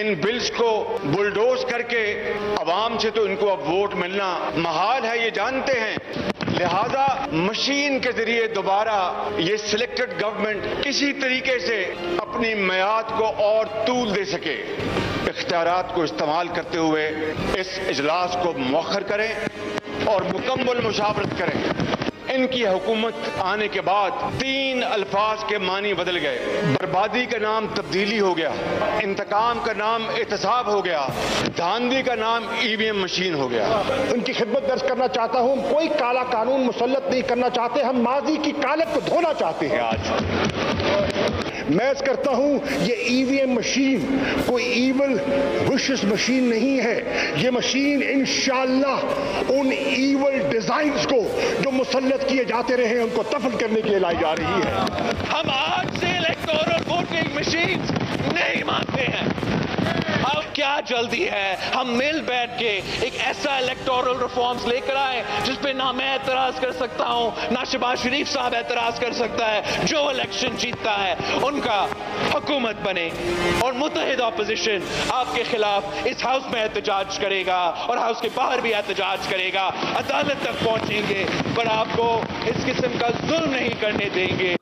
इन bills को bulldoze करके अवाम से तो इनको अब वोट मिलना महाल है, ये जानते हैं। लिहाजा मशीन के जरिए दोबारा ये सिलेक्टेड गवर्नमेंट किसी तरीके से अपनी मियाद को और तूल दे सके, इख्तियारात को इस्तेमाल करते हुए इस इजलास को मौखर करें और मुकम्मल मुशावरत करें। इनकी हुकूमत आने के बाद 3 अल्फाज के मानी बदल गए। बर्बादी का नाम तब्दीली हो गया, इंतकाम का नाम एहतसाब हो गया, धांधली का नाम ईवीएम मशीन हो गया। उनकी खिदमत दर्ज करना चाहता हूं, कोई काला कानून मुसल्लत नहीं करना चाहते, हम माजी की कालत को धोना चाहते हैं। आज मैं करता हूं ये ईवीएम मशीन कोई ईवल विशेष मशीन नहीं है। ये मशीन इंशाअल्लाह उन ईवल डिजाइन्स को जो मुसल्लत किए जाते रहे उनको दफन करने के लिए लाई जा रही है। हम आज से इलेक्टोरल वोटिंग मशीन नहीं मानते हैं। अब क्या जल्दी है, हम मिल बैठ के एक ऐसा इलेक्टोरल रिफॉर्म्स लेकर आए जिस पे ना मैं एतराज कर सकता हूं, ना शहबाज शरीफ साहब एतराज कर सकता है। जो इलेक्शन जीतता है उनका हुकूमत बने और मुत्तहिद ऑपोजिशन आपके खिलाफ इस हाउस में एहतजाज करेगा और हाउस के बाहर भी एहतजाज करेगा, अदालत तक पहुंचेंगे, पर आपको इस किस्म का जुल्म नहीं करने देंगे।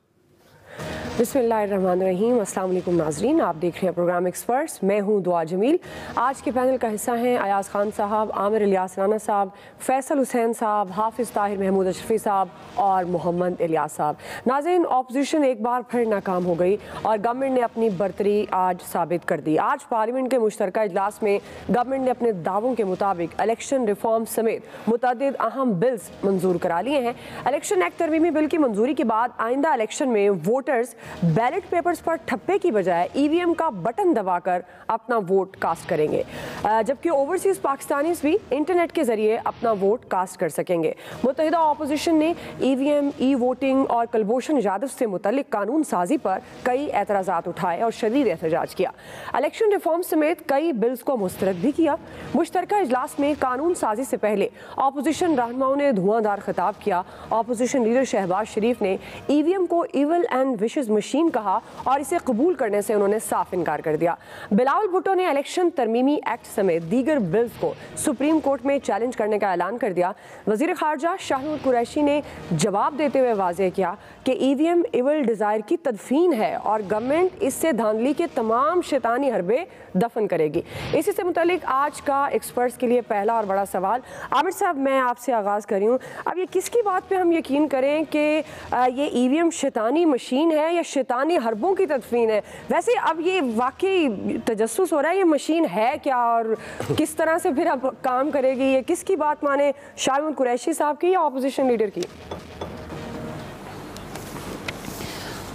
बिस्मिल्लाहिर्रहमानिर्रहीम। अस्सलाम वालेकुम नाजरीन, आप देख रहे हैं प्रोग्राम एक्सपर्ट्स। मैं हूं दुआ जमील। आज के पैनल का हिस्सा हैं अयाज खान साहब, आमिर इलियास राना साहब, फैसल हुसैन साहब, हाफिज़ ताहिर महमूद अशरफी साहब और मोहम्मद इलियास साहब। नाज़रीन, अपोजिशन एक बार फिर नाकाम हो गई और गवर्नमेंट ने अपनी बरतरी आज साबित कर दी। आज पार्लियामेंट के मुश्तरका इजलास में गवर्नमेंट ने अपने दावों के मुताबिक इलेक्शन रिफॉर्म समेत मुतअद्दिद अहम बिल्स मंजूर करा लिए हैं। इलेक्शन एक्ट तरमीमी बिल की मंजूरी के बाद आइंदा इलेक्शन में वोटर्स बैलेट पेपर्स पर ठप्पे की बजाय ईवीएम का बटन दबाकर अपना वोट कास्ट करेंगे, जबकि ओवरसीज पाकिस्तानीज भी इंटरनेट के जरिए अपना वोट कास्ट कर सकेंगे। मुत्तहिदा अपोजिशन ने ईवीएम, ई वोटिंग और कुलभूषण यादव से मुतल्लिक कानून साजी पर कई एतराज़ात उठाए और शदीद एहतजाज किया। इलेक्शन रिफॉर्म समेत कई बिल्स को मुस्तरद भी किया। मुश्तरका इजलास में कानून साजी से पहले अपोजिशन रहनुमाओं ने धुआंधार खिताब किया। अपोजिशन लीडर शहबाज शरीफ ने ईवीएम को इविल एंड विशेस मशीन कहा और इसे कबूल करने से उन्होंने साफ इनकार कर दिया। बिलावल भुट्टो ने इलेक्शन तरमीमी एक्ट समेत दीगर बिल्स को सुप्रीम कोर्ट में चैलेंज करने का ऐलान कर दिया। वजीर खारजा शाह कुरैशी ने जवाब देते हुए वाज़ेह किया कि ईवीएम इविल डिज़ायर की तदफीन है और गवर्नमेंट इससे धांधली के तमाम शैतानी हरबे दफन करेगी। इसी से मुतालिक आज का एक्सपर्ट्स के लिए पहला और बड़ा सवाल, आमिर साहब मैं आपसे आगाज़ कर रही हूँ। अब ये किसकी बात पे हम यकीन करें कि ये ईवीएम शैतानी मशीन है या शैतानी हरबों की तदफीन है? वैसे अब ये वाकई तजस्सुस हो रहा है, ये मशीन है क्या और किस तरह से फिर अब काम करेगी? ये किसकी बात माने, शाह कुरैशी साहब की या अपोजिशन लीडर की?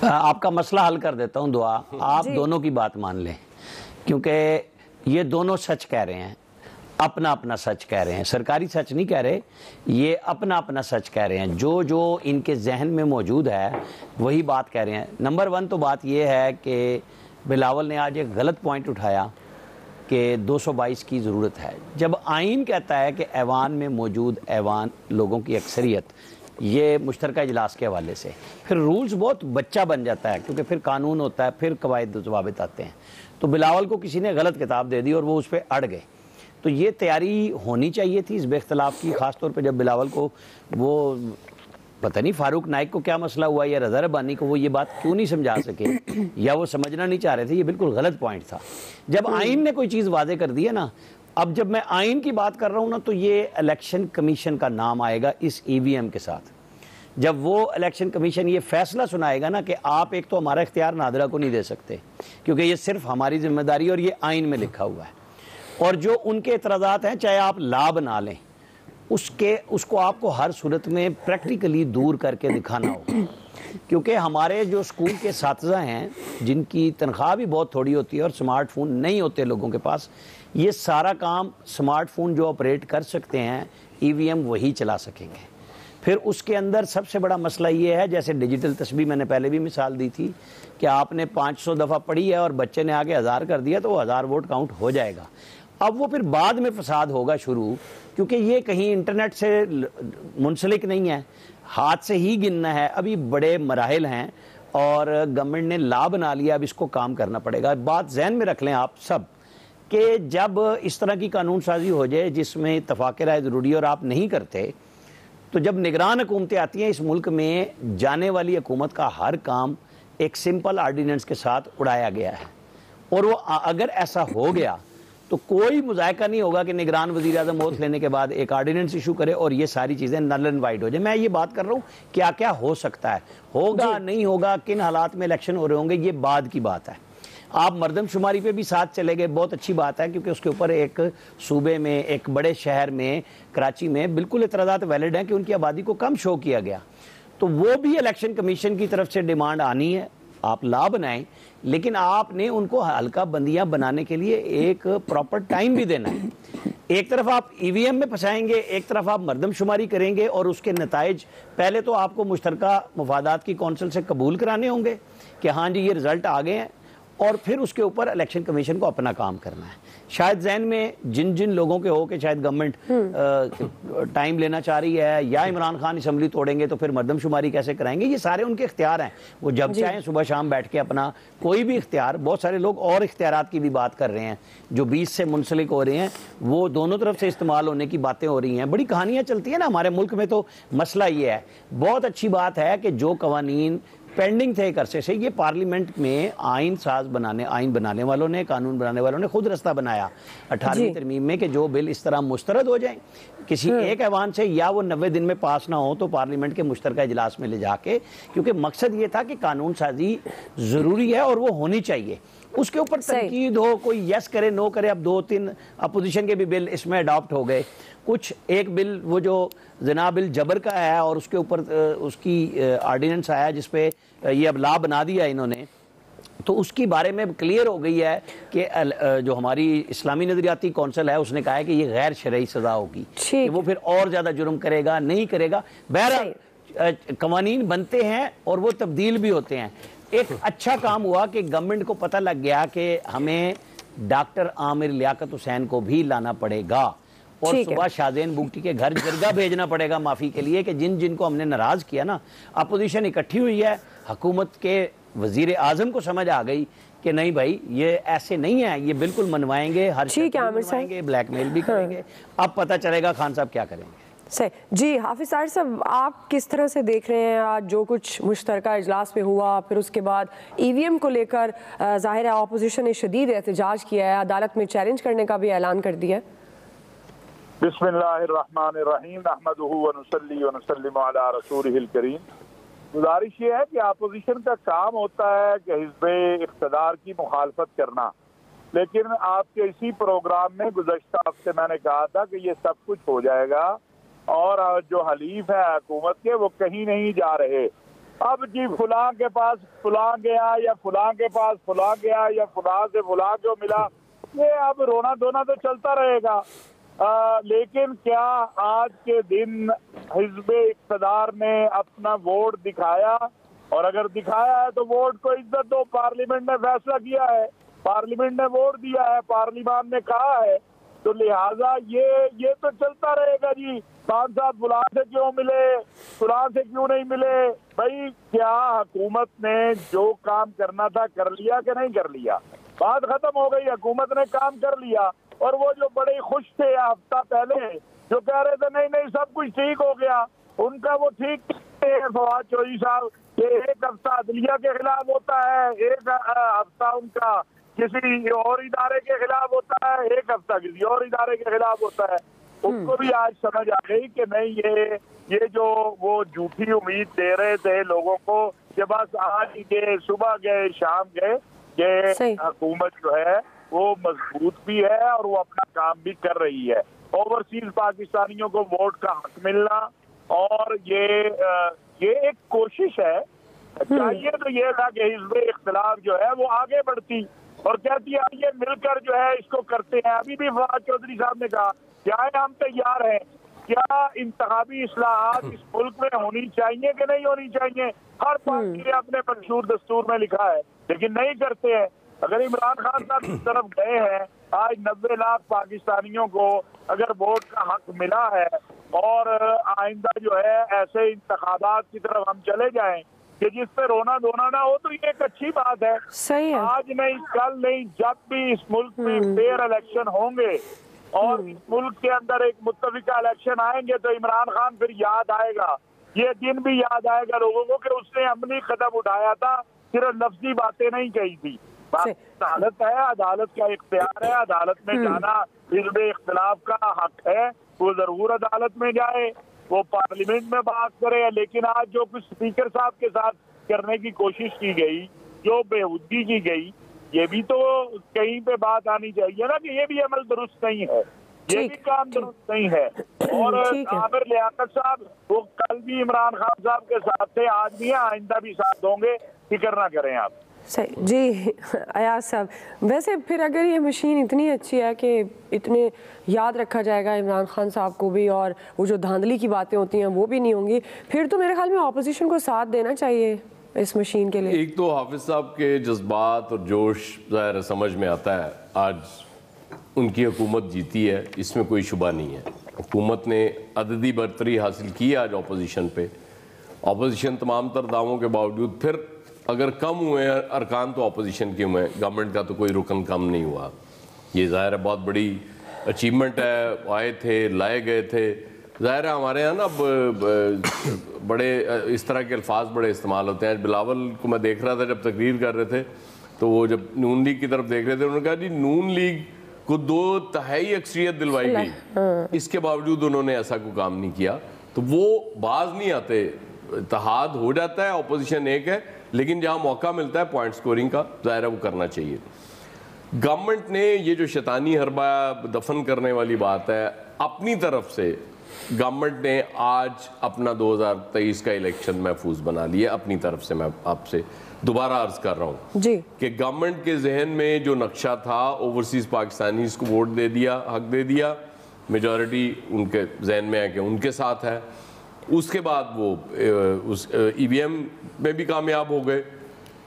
आपका मसला हल कर देता हूं दुआ, आप दोनों की बात मान लें, क्योंकि ये दोनों सच कह रहे हैं, अपना अपना सच कह रहे हैं, सरकारी सच नहीं कह रहे, ये अपना अपना सच कह रहे हैं। जो जो इनके जहन में मौजूद है वही बात कह रहे हैं। नंबर 1 तो बात ये है कि बिलावल ने आज एक गलत पॉइंट उठाया कि 222 की ज़रूरत है। जब आइन कहता है कि ऐवान में मौजूद ऐवान लोगों की अक्सरियत, ये मुश्तरका इजलास के हवाले से फिर रूल्स बहुत बच्चा बन जाता है, क्योंकि फिर कानून होता है, फिर कवायद ज़वाबित आते हैं। तो बिलावल को किसी ने गलत किताब दे दी और वो उस पर अड़ गए। तो ये तैयारी होनी चाहिए थी इस बेख्तलाफ की, ख़ासतौर पे जब बिलावल को वो पता नहीं फारूक नाइक को क्या मसला हुआ या रज़ा रब्बानी को वो ये बात क्यों नहीं समझा सके या वो समझना नहीं चाह रहे थे। ये बिल्कुल गलत पॉइंट था। जब आइन ने कोई चीज़ वादे कर दी है ना, अब जब मैं आइन की बात कर रहा हूँ ना, तो ये इलेक्शन कमीशन का नाम आएगा इस ईवीएम के साथ। जब वो इलेक्शन कमीशन ये फैसला सुनाएगा ना कि आप एक तो हमारा इख्तियार नादरा को नहीं दे सकते क्योंकि ये सिर्फ हमारी जिम्मेदारी और ये आइन में लिखा हुआ है, और जो उनके एतराज़ात हैं चाहे आप ला बना लें उसको आपको हर सूरत में प्रैक्टिकली दूर करके दिखाना होगा। क्योंकि हमारे जो स्कूल के साथीज़ा हैं जिनकी तनख्वाह भी बहुत थोड़ी होती है और स्मार्टफोन नहीं होते लोगों के पास, ये सारा काम स्मार्टफोन जो ऑपरेट कर सकते हैं ईवीएम वही चला सकेंगे। फिर उसके अंदर सबसे बड़ा मसला ये है, जैसे डिजिटल तस्बीह मैंने पहले भी मिसाल दी थी कि आपने 500 दफ़ा पढ़ी है और बच्चे ने आगे 1000 कर दिया तो वो 1000 वोट काउंट हो जाएगा। अब वो फिर बाद में फसाद होगा शुरू, क्योंकि ये कहीं इंटरनेट से मुंसलिक नहीं है, हाथ से ही गिनना है। अभी बड़े मराहिल हैं और गवर्नमेंट ने ला बना लिया, अब इसको काम करना पड़ेगा। बात जहन में रख लें आप सब कि जब इस तरह की कानून साजी हो जाए जिसमें इत्तफाक़ राय ज़रूरी और आप नहीं करते, तो जब निगरान हुकूमतें आती हैं इस मुल्क में, जाने वाली हुकूमत का हर काम एक सिंपल आर्डीनेंस के साथ उड़ाया गया है। और वो अगर ऐसा हो गया तो कोई मुज़ायका नहीं होगा कि निगरान वज़ीर आज़म ओथ लेने के बाद एक आर्डीनेंस इशू करे और ये सारी चीज़ें नल एंड वाइड हो जाए। मैं ये बात कर रहा हूँ क्या क्या हो सकता है, होगा नहीं होगा, किन हालात में इलेक्शन हो रहे होंगे, ये बाद की बात है। आप मरदमशुमारी पे भी साथ चले गए, बहुत अच्छी बात है, क्योंकि उसके ऊपर एक सूबे में, एक बड़े शहर में, कराची में बिल्कुल इतराज़ात वैलिड हैं कि उनकी आबादी को कम शो किया गया। तो वो भी इलेक्शन कमीशन की तरफ से डिमांड आनी है, आप ला बनाएं, लेकिन आपने उनको हल्का बंदियां बनाने के लिए एक प्रॉपर टाइम भी देना है। एक तरफ आप ईवीएम में फंसाएंगे, एक तरफ आप मरदमशुमारी करेंगे और उसके नताइज पहले तो आपको मुश्तरका मुफादात की कौंसिल से कबूल कराने होंगे कि हाँ जी ये रिज़ल्ट आ गए हैं, और फिर उसके ऊपर इलेक्शन कमीशन को अपना काम करना है। शायद जहन में जिन जिन लोगों के हो कि शायद गवर्नमेंट टाइम लेना चाह रही है, या इमरान खान असम्बली तोड़ेंगे तो फिर मरदमशुमारी कैसे कराएंगे, ये सारे उनके इख्तियार हैं, वो जब चाहें सुबह शाम बैठ के अपना कोई भी इख्तियार। बहुत सारे लोग और इख्तियारात की भी बात कर रहे हैं जो 20 से मुंसलिक हो रहे हैं, वो दोनों तरफ से इस्तेमाल होने की बातें हो रही हैं। बड़ी कहानियाँ चलती हैं ना हमारे मुल्क में। तो मसला ये है, बहुत अच्छी बात है कि जो कवानीन पेंडिंग थे एक अरसे से, ये पार्लियामेंट में आइन बनाने वालों ने, कानून बनाने वालों ने खुद रास्ता बनाया 18वीं तरमीम में कि जो बिल इस तरह मुस्तरद हो जाएं किसी एक ऐवान से, या वो 90 दिन में पास ना हो तो पार्लियामेंट के मुश्तरका इजलास में ले जाके, क्योंकि मकसद ये था कि कानून साजी ज़रूरी है और वो होनी चाहिए। उसके ऊपर तनकीद हो, कोई यस करे नो करे। अब 2-3 अपोजिशन के भी बिल इसमें अडॉप्ट हो गए। कुछ एक बिल वो जो जना बिल जबर का है और उसके ऊपर उसकी आर्डिनेंस आया जिसपे ये अब ला बना दिया इन्होंने, तो उसकी बारे में क्लियर हो गई है कि जो हमारी इस्लामी नजरियाती कौंसिल है उसने कहा है कि ये गैर शरई सज़ा होगी, कि वो फिर और ज़्यादा जुर्म करेगा, नहीं करेगा। बहरहाल कवानीन बनते हैं और वो तब्दील भी होते हैं। एक अच्छा काम हुआ कि गवर्नमेंट को पता लग गया कि हमें डॉक्टर आमिर लियाकत हुसैन को भी लाना पड़ेगा और सुबह शाहजैन बुगटी के घर जरगा भेजना पड़ेगा माफ़ी के लिए कि जिन जिन को हमने नाराज़ किया ना। अपोजिशन इकट्ठी हुई है, हुकूमत के वज़ीर आज़म को समझ आ गई कि नहीं भाई ये ऐसे नहीं है, ये बिल्कुल मनवाएंगे, हर चीज़ मनवाएंगे, ब्लैकमेल भी करेंगे। अब पता चलेगा खान साहब क्या करेंगे। सही जी। हाफिज ताहिर साहब, आप किस तरह से देख रहे हैं आज जो कुछ मुश्तरका इजलास में हुआ, फिर उसके बाद ईवीएम को लेकर ज़ाहिर है अपोजिशन ने शदीद एहतजाज किया है, अदालत में चैलेंज करने का भी ऐलान कर दिया है। बिस्मिल्लाहिर्रहमानिर्रहीम, नहमदुहु व नुसल्ली व नुसल्लिमु अला रसूलिहिल करीम। गुजारिश ये है कि अपोजिशन का काम होता है कि हिज़्ब इक़्तिदार की मुखालफत करना, लेकिन आपके इसी प्रोग्राम में गुज़श्ता हफ्ते मैंने कहा था कि ये सब कुछ हो जाएगा और जो हलीफ है हुकूमत के वो कहीं नहीं जा रहे। अब जी फुलां के पास फुलां गया या फुलां के पास फुलां गया या फुलां से फुलां जो मिला, ये अब रोना धोना तो चलता रहेगा। लेकिन क्या आज के दिन हिज़्ब इक़्तिदार ने अपना वोट दिखाया? और अगर दिखाया है तो वोट को इज्जत दो। पार्लियामेंट ने फैसला किया है, पार्लियामेंट ने वोट दिया है, पार्लियामान ने कहा है, तो लिहाजा ये तो चलता रहेगा जी। खान साहब फुलां से क्यों मिले, फुलां से क्यों नहीं मिले? भाई क्या हुकूमत ने जो काम करना था कर लिया कि नहीं कर लिया? बात खत्म हो गई, हुकूमत ने काम कर लिया। और वो जो बड़े खुश थे हफ्ता पहले जो कह रहे थे नहीं नहीं सब कुछ ठीक हो गया, उनका वो ठीक है फवाद चौधरी साहब कि एक हफ्ता अदलिया के खिलाफ होता है, एक हफ्ता उनका किसी और इदारे के खिलाफ होता है, एक हफ्ता किसी और इदारे के खिलाफ होता है। उनको भी आज समझ आ गई कि नहीं ये जो वो झूठी उम्मीद दे रहे थे लोगों को कि बस आज गए सुबह गए शाम गए, ये हुकूमत जो है वो मजबूत भी है और वो अपना काम भी कर रही है। ओवरसीज पाकिस्तानियों को वोट का हक मिलना और ये एक कोशिश है। चाहिए तो ये था कि हिज़्ब इख्तिलाफ जो है वो आगे बढ़ती और कहती है ये मिलकर जो है इसको करते हैं। अभी भी फवाद चौधरी साहब ने कहा क्या हम तैयार हैं, क्या इंतखाबी इस्लाहात इस मुल्क में होनी चाहिए कि नहीं होनी चाहिए? हर पार्टी ने अपने मंशूर दस्तूर में लिखा है, लेकिन नहीं करते हैं। अगर इमरान खान साहब की तरफ गए हैं, आज 90 लाख पाकिस्तानियों को अगर वोट का हक मिला है और आइंदा जो है ऐसे इंतखाबात की तरफ हम चले जाएं कि जिस पे रोना धोना ना हो, तो ये एक अच्छी बात है। सही है। आज नहीं, कल नहीं, जब भी इस मुल्क में फेयर इलेक्शन होंगे और इस मुल्क के अंदर एक मुत्तफिका इलेक्शन आएंगे, तो इमरान खान फिर याद आएगा, ये दिन भी याद आएगा लोगों को कि उसने अमली कदम उठाया था, सिर्फ लफ्जी बातें नहीं कही थी। अदालत है, अदालत का इख्तियार है, अदालत में जाना हिज़्ब इख्तिलाफ का हक है, वो जरूर अदालत में जाए, वो पार्लियामेंट में बात करे। लेकिन आज जो कुछ स्पीकर साहब के साथ करने की कोशिश की गई, जो बेहूदगी की गई, ये भी तो कहीं पे बात आनी चाहिए ना कि ये भी अमल दुरुस्त नहीं है, ये भी काम दुरुस्त नहीं है। और आमिर लियाकत साहब वो कल भी इमरान खान साहब के साथ थे, आज भी आइंदा भी साथ होंगे, फिक्र ना करें आप। सही जी अयाज साहब, वैसे फिर अगर ये मशीन इतनी अच्छी है कि इतने याद रखा जाएगा इमरान खान साहब को भी, और वो जो धांधली की बातें होती हैं वो भी नहीं होंगी, फिर तो मेरे ख्याल में ऑपोजिशन को साथ देना चाहिए इस मशीन के लिए। एक तो हाफिज साहब के जज्बात और जोश ज़ाहिर समझ में आता है, आज उनकी हुकूमत जीती है, इसमें कोई शुबा नहीं है। हुकूमत ने अददी बरतरी हासिल की आज अपोजिशन पे। अपोजिशन तमाम तर दावों के बावजूद, फिर अगर कम हुए अरकान तो अपोजिशन के हुए, गवर्नमेंट का तो कोई रुकन कम नहीं हुआ। ये ज़ाहिर है बहुत बड़ी अचीवमेंट है, आए थे, लाए गए थे। ज़ाहिर है हमारे यहाँ ना बड़े इस तरह के अल्फाज बड़े इस्तेमाल होते हैं। बिलावल को मैं देख रहा था जब तकरीर कर रहे थे, तो वो जब नून लीग की तरफ देख रहे थे, उन्होंने कहा जी नून लीग को 2/3 अक्सरियत दिलवाई गई, इसके बावजूद उन्होंने ऐसा कोई काम नहीं किया। तो वो बाज नहीं आते, इत्तेहाद हो जाता है, अपोजिशन एक है, लेकिन जहाँ मौका मिलता है पॉइंट स्कोरिंग का, ज़ाहिर है वो करना चाहिए। गवर्नमेंट ने ये जो शैतानी हरबा दफन करने वाली बात है, अपनी तरफ से गवर्नमेंट ने आज अपना 2023 का इलेक्शन महफूज बना लिया अपनी तरफ से। मैं आपसे दोबारा अर्ज कर रहा हूँ जी कि गवर्नमेंट के जहन में जो नक्शा था, ओवरसीज पाकिस्तानीज को वोट दे दिया, हक दे दिया, मेजॉरिटी उनके जहन में है कि उनके साथ है। उसके बाद वो उस EVM में भी कामयाब हो गए।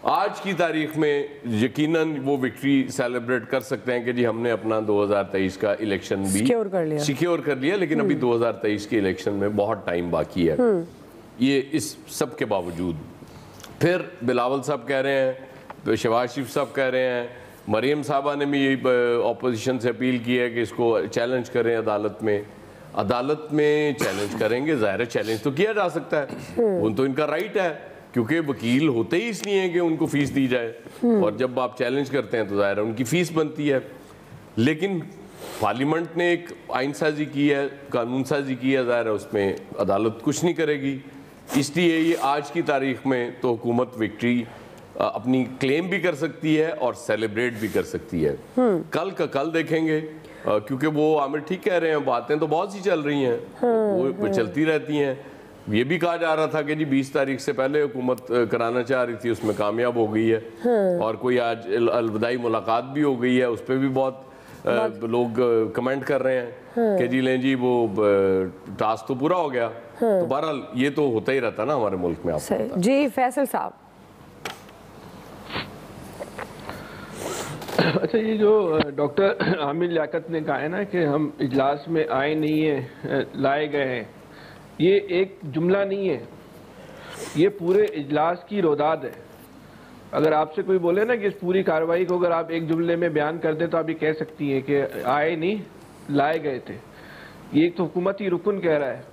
आज की तारीख में यकीनन वो विक्ट्री सेलिब्रेट कर सकते हैं कि जी हमने अपना 2023 का इलेक्शन भी सिक्योर कर लिया, लेकिन अभी 2023 के इलेक्शन में बहुत टाइम बाकी है। ये इस सब के बावजूद फिर बिलावल साहब कह रहे हैं, शहबाज शरीफ साहब कह रहे हैं, मरियम साहबा ने भी ऑपोजिशन से अपील की है कि इसको चैलेंज करें अदालत में। अदालत में चैलेंज करेंगे, ज़ाहिर चैलेंज तो किया जा सकता है, उन तो इनका राइट है, क्योंकि वकील होते ही इसलिए हैं कि उनको फीस दी जाए, और जब आप चैलेंज करते हैं तो ज़ाहिर है उनकी फ़ीस बनती है। लेकिन पार्लियामेंट ने एक आइन साजी की है, कानून साजी की है, ज़ाहिर है उसमें अदालत कुछ नहीं करेगी। इसलिए ये आज की तारीख में तो हुकूमत विक्ट्री अपनी क्लेम भी कर सकती है और सेलिब्रेट भी कर सकती है। कल का कल देखेंगे, क्योंकि वो आमिर ठीक कह रहे हैं, बातें तो बहुत सी चल रही हैं, वो चलती रहती हैं। ये भी कहा जा रहा था कि जी 20 तारीख से पहले हुकूमत कराना चाह रही थी, उसमें कामयाब हो गई है, और कोई आज अलविदाई मुलाकात भी हो गई है, उस पर भी बहुत लोग कमेंट कर रहे हैं कि जी लें जी वो टास्क तो पूरा हो गया। तो बहरहाल ये तो होता ही रहता ना हमारे मुल्क में। आप जी फैसल साहब। अच्छा, ये जो डॉक्टर आमिर लियाकत ने कहा है ना कि हम इजलास में आए नहीं है, लाए गए हैं, ये एक जुमला नहीं है, ये पूरे इजलास की रोदाद है। अगर आपसे कोई बोले ना कि इस पूरी कार्रवाई को अगर आप एक जुमले में बयान कर दें तो आप ये कह सकती हैं कि आए नहीं, लाए गए थे। ये एक तो हुकूमती रुकन कह रहा है,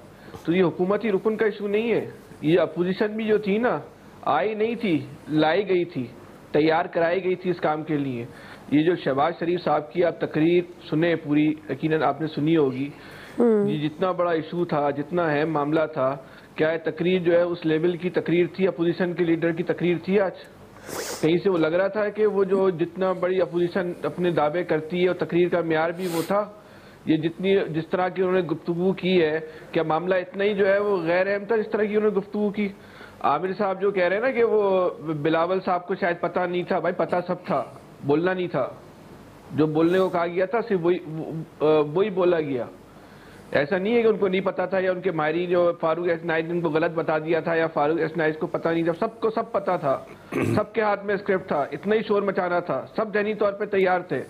तो ये हुकूमती रुकन का इशू नहीं है। ये अपोजिशन भी जो थी ना, आई नहीं थी, लाई गई थी, तैयार कराई गई थी इस काम के लिए। ये जो शहबाज शरीफ साहब की आप तकरीर सुने, पूरी यकीनन आपने सुनी होगी, ये जितना बड़ा इशू था, जितना अहम मामला था, क्या है तकरीर जो है उस लेवल की तकरीर थी, अपोजिशन के लीडर की तकरीर थी? आज कहीं से वो लग रहा था कि वो जो जितना बड़ी अपोजिशन अपने दावे करती है और तकरीर का म्यार भी वो था? ये जिस तरह की उन्होंने गुफ्तगू की है, क्या मामला इतना ही जो है वो गैर अहम था जिस तरह की उन्होंने गुफ्तगू की? आमिर साहब जो कह रहे हैं ना कि वो बिलावल साहब को शायद पता नहीं था, भाई पता सब था, बोलना नहीं था। जो बोलने को कहा गया था सिर्फ वही बोला गया। ऐसा नहीं है कि उनको नहीं पता था, या उनके माहिरी जो फारूक एसनाइद ने उनको गलत बता दिया था, या फारूक एसनाइद को पता नहीं था। सबको सब पता था, सबके हाथ में स्क्रिप्ट था, इतना ही शोर मचाना था, सब जहनी तौर पे तैयार थे।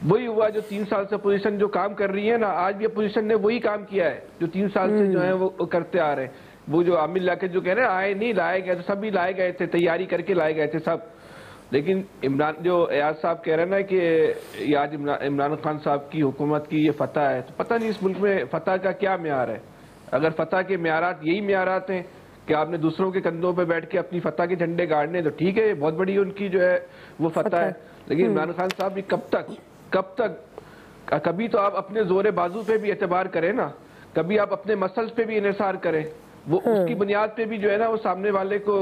वही हुआ जो 3 साल से अपोजिशन जो काम कर रही है ना, आज भी अपोजिशन ने वही काम किया है जो 3 साल से जो है वो करते आ रहे हैं। वो जो आमिर लियाकत जो कह रहे हैं आए नहीं, लाए गए, तो सभी लाए गए थे, तैयारी करके लाए गए थे सब। लेकिन इमरान जो एयाज साहब कह रहे हैं ना कि आज इमरान खान साहब की हुकूमत की ये फतह है, तो पता नहीं इस मुल्क में फतह का क्या म्यार है। अगर फतह के म्यारात यही म्यारात हैं कि आपने दूसरों के कंधों पे बैठ के अपनी फतह के झंडे गाड़ने, तो ठीक है, बहुत बड़ी उनकी जो है वो फतह है। लेकिन इमरान खान साहब भी कब तक कभी तो आप अपने जोरे बाजू पे भी एतबार करें ना, कभी आप अपने मसल्स पे भी इन्हिसार करें, वो उसकी बुनियाद पे भी जो है ना वो सामने वाले को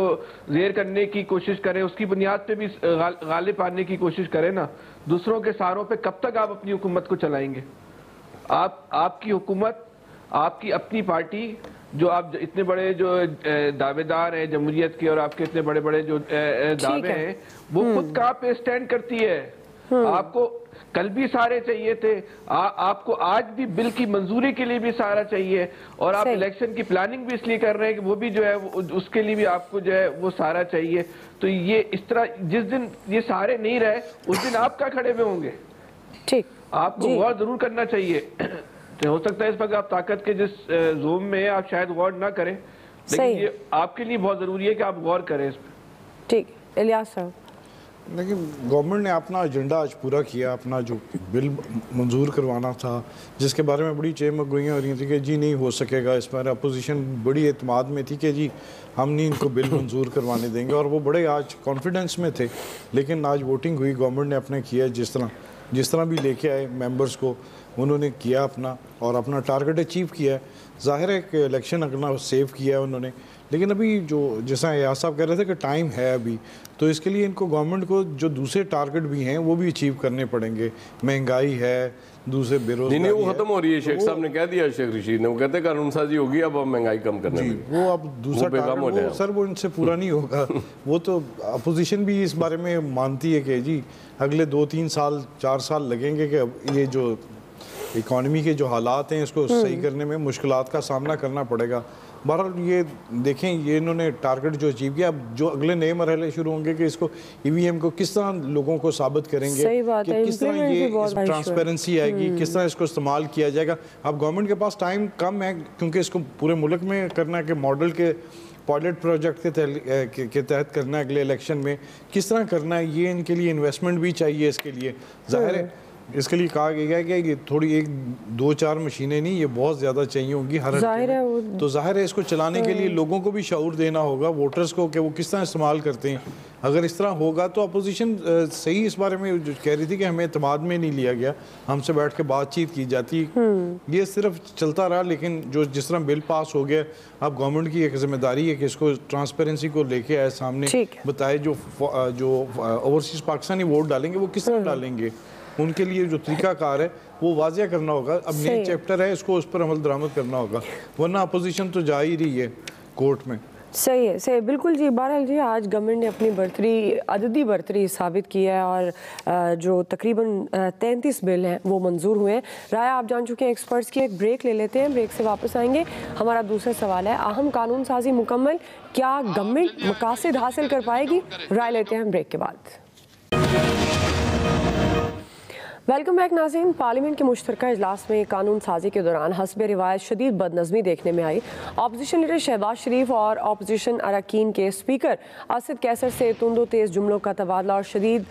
जेर करने की कोशिश करें, उसकी बुनियाद पे भी गालिब आने की कोशिश करें ना। दूसरों के सहारों पे कब तक आप अपनी हुकूमत को चलाएंगे? आपकी हुकूमत, आपकी अपनी पार्टी, जो आप इतने बड़े जो दावेदार हैं जमहूरियत के और आपके इतने बड़े बड़े जो दावे हैं, वो खुद कहाँ पे स्टैंड करती है? आपको कल भी सहारे चाहिए थे, आपको आज भी बिल की मंजूरी के लिए भी सहारा चाहिए, और आप इलेक्शन की प्लानिंग भी इसलिए कर रहे हैं कि वो भी जो है उसके लिए भी आपको जो है वो सहारा चाहिए। तो ये इस तरह जिस दिन ये सहारे नहीं रहे उस दिन आप क्या खड़े हुए होंगे? ठीक, आपको गौर जरूर करना चाहिए। तो हो सकता है इस वक्त आप ताकत के जिस जोन में आप शायद गौर ना करें, लेकिन ये आपके लिए बहुत जरूरी है कि आप गौर करें इस पर। ठीक, इलियास साहब। लेकिन गवर्नमेंट ने अपना एजेंडा आज पूरा किया, अपना जो बिल मंजूर करवाना था, जिसके बारे में बड़ी चेमगोइयाँ हो रही थी कि जी नहीं हो सकेगा, इस पर अपोजिशन बड़ी एतमाद में थी कि जी हम नहीं इनको बिल मंजूर करवाने देंगे, और वो बड़े आज कॉन्फिडेंस में थे। लेकिन आज वोटिंग हुई, गवर्नमेंट ने अपने किया, जिस तरह भी लेके आए मेंबर्स को उन्होंने किया अपना, और अपना टारगेट अचीव किया है। ज़ाहिर है कि इलेक्शन अपना सेव किया है उन्होंने, लेकिन अभी जो जैसा एयाज साहब कह रहे थे कि टाइम है अभी, तो इसके लिए इनको गवर्नमेंट को जो दूसरे टारगेट भी हैं वो भी अचीव करने पड़ेंगे। महंगाई है, दूसरे बेरोजगारी नहीं वो खत्म हो रही है। शेख साहब ने कह दिया, शेख रशीद ने, वो कहते हैं कानून साजी होगी, अब महंगाई कम करने में वो अब दूसरा टारगेट सर वो इनसे पूरा नहीं होगा। वो तो अपोजिशन भी इस बारे में मानती है कि जी अगले 2-3 साल 4 साल लगेंगे कि अब ये जो इकॉनमी के जो हालात हैं इसको सही करने में मुश्किलात का सामना करना पड़ेगा। बहरहाल ये देखें, ये इन्होंने टारगेट जो अचीव किया, अब जो अगले नए मरहले शुरू होंगे कि इसको ईवीएम को किस तरह लोगों को साबित करेंगे कि किस तरह ये ट्रांसपेरेंसी आएगी, किस तरह इसको इस्तेमाल किया जाएगा। अब गवर्नमेंट के पास टाइम कम है क्योंकि इसको पूरे मुल्क में करना है कि मॉडल के पायलट प्रोजेक्ट के तहत करना है, अगले इलेक्शन में किस तरह करना है, ये इनके लिए इन्वेस्टमेंट भी चाहिए। इसके लिए ज़ाहिर है इसके लिए कहा गया है कि ये थोड़ी 1-2-4 मशीनें नहीं, ये बहुत ज़्यादा चाहिए होंगी हर तो ज़ाहिर है इसको चलाने के लिए लोगों को भी शऊर देना होगा, वोटर्स को, कि वो किस तरह इस्तेमाल करते हैं। अगर इस तरह होगा तो अपोजिशन सही इस बारे में जो कह रही थी कि हमें एतमाद में नहीं लिया गया, हमसे बैठ के बातचीत की जाती, ये सिर्फ चलता रहा। लेकिन जो जिस तरह बिल पास हो गया, अब गवर्नमेंट की एक जिम्मेदारी है कि इसको ट्रांसपेरेंसी को लेके आए सामने, बताए जो ओवरसीज पाकिस्तानी वोट डालेंगे वो किस तरह डालेंगे, उनके लिए जो तरीकाकार है वो वाजिया करना होगा। अब नई चैप्टर है, इसको उस पर अमल दरामद करना होगा, वरना अपोजिशन तो जा ही रही है कोर्ट में। सही है, सही, बिल्कुल जी। बहरहाल जी आज गवर्नमेंट ने अपनी अददी बर्तरी साबित की है और जो तकरीबन 33 बिल हैं वो मंजूर हुए हैं। राय आप जान चुके हैं एक्सपर्ट्स की। एक ब्रेक ले लेते हैं, ब्रेक से वापस आएंगे। हमारा दूसरा सवाल है, अहम कानून साजी मुकम्मल, क्या गवर्नमेंट मकासद हासिल कर पाएगी? राय लेते हैं ब्रेक के बाद। वेलकम बैक नाज़रीन। पार्लियामेंट के मुश्तरका इजलास में कानून साजी के दौरान हस्ब रिवायत शदीद बदनज़मी देखने में आई। अपोजिशन लीडर शहबाज शरीफ और अपोजिशन अरकान के स्पीकर असद कैसर से तुंदो तेज़ जुमलों का तबादला और शदीद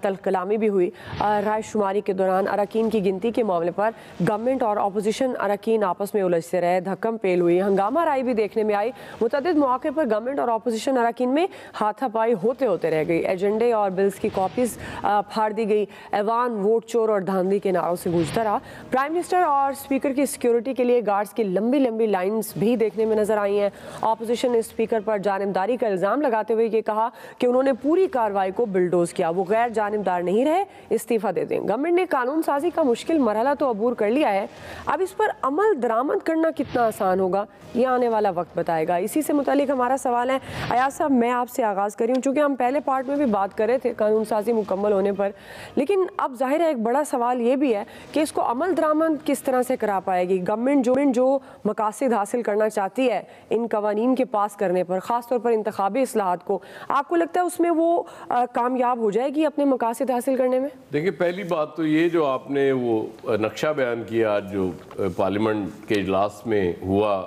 तल्ख कलामी भी हुई। राय शुमारी के दौरान अरकान की गिनती के मामले पर गवर्नमेंट और अपोजिशन अरकान आपस में उलझते रहे, धक्कम पेल हुई, हंगामा राय भी देखने में आई। मुतअद्दिद मौके पर गवर्नमेंट और अपोजिशन अरकान में हाथापाई होते होते रह गई। एजेंडे और बिल्स की कॉपीज फाड़ दी गई। ऐवान वोट और धांधली के नारों से गूंजता रहा। प्राइम मिनिस्टर और स्पीकर की सिक्योरिटी के लिए गार्ड्स की लंबी लंबी लाइंस भी देखने में नजर आई हैं। ऑपोजिशन ने स्पीकर पर जानिबदारी का इल्जाम लगाते हुए ये कहा कि उन्होंने पूरी कार्रवाई को बुलडोज किया, वो गैर जानिबदार नहीं रहे, इस्तीफा दे दें। गवर्नमेंट ने कानून साजी का मुश्किल मरहला तो अबूर कर लिया है, अब इस पर अमल दरामद करना कितना आसान होगा ये आने वाला वक्त बताएगा। इसी से मुतालिक हमारा सवाल है, अयाज साहब मैं आपसे आगाज़ करी हूँ, चूँकि हम पहले पार्ट में भी बात कर रहे थे कानून साजी मुकम्मल होने पर, लेकिन अब जाहिर है एक बड़ा सवाल ये भी है कि इसको अमल दरामद किस तरह से करा पाएगी गवर्नमेंट जो मकासद हासिल करना चाहती है इन कवानीन के पास करने पर, ख़ासतौर पर इंतखाबी इस्लाहात को। आपको लगता है उसमें वो कामयाब हो जाएगी अपने मकासद हासिल करने में? देखिए, पहली बात तो ये जो आपने वो नक्शा बयान किया आज जो पार्लियामेंट के इजलास में हुआ,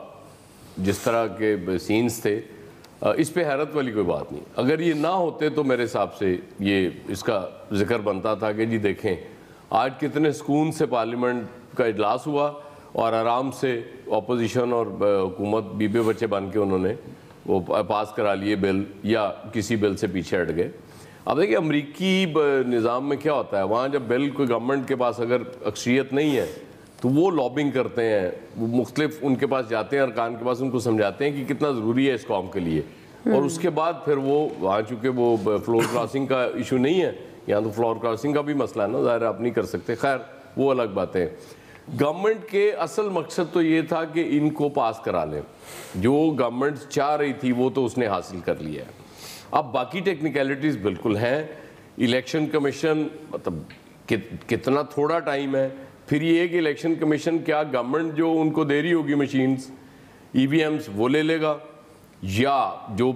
जिस तरह के सीन्स थे, इस पे हैरत वाली कोई बात नहीं। अगर ये ना होते तो मेरे हिसाब से ये इसका जिक्र बनता था कि जी देखें आज कितने सुकून से पार्लियामेंट का इजलास हुआ और आराम से अपोजिशन और हुकूमत बीबे बच्चे बन के उन्होंने वो पास करा लिए बिल, या किसी बिल से पीछे हट गए। अब देखिए अमरीकी निज़ाम में क्या होता है, वहाँ जब बिल कोई गवर्नमेंट के पास अगर अक्सरियत नहीं है तो वो लॉबिंग करते हैं, वो मुख्तलिफ उनके पास जाते हैं, अरकान के पास उनको समझाते हैं कि कितना ज़रूरी है इस कौम के लिए, और उसके बाद फिर वो वहाँ चूँकि वो फ्लोर क्रॉसिंग का इशू नहीं है, यहाँ तो फ्लोर क्रॉसिंग का भी मसला है ना, ज़ाहिर आप नहीं कर सकते, खैर वो अलग बातें हैं। गवर्नमेंट के असल मकसद तो ये था कि इनको पास करा लें, जो गवर्नमेंट चाह रही थी वो तो उसने हासिल कर लिया है। अब बाकी टेक्निकलिटीज़ बिल्कुल हैं, इलेक्शन कमीशन मतलब कितना थोड़ा टाइम है, फिर ये कि इलेक्शन कमीशन क्या गवर्नमेंट जो उनको दे रही होगी मशीन्स EVMs वो ले लेगा, या जो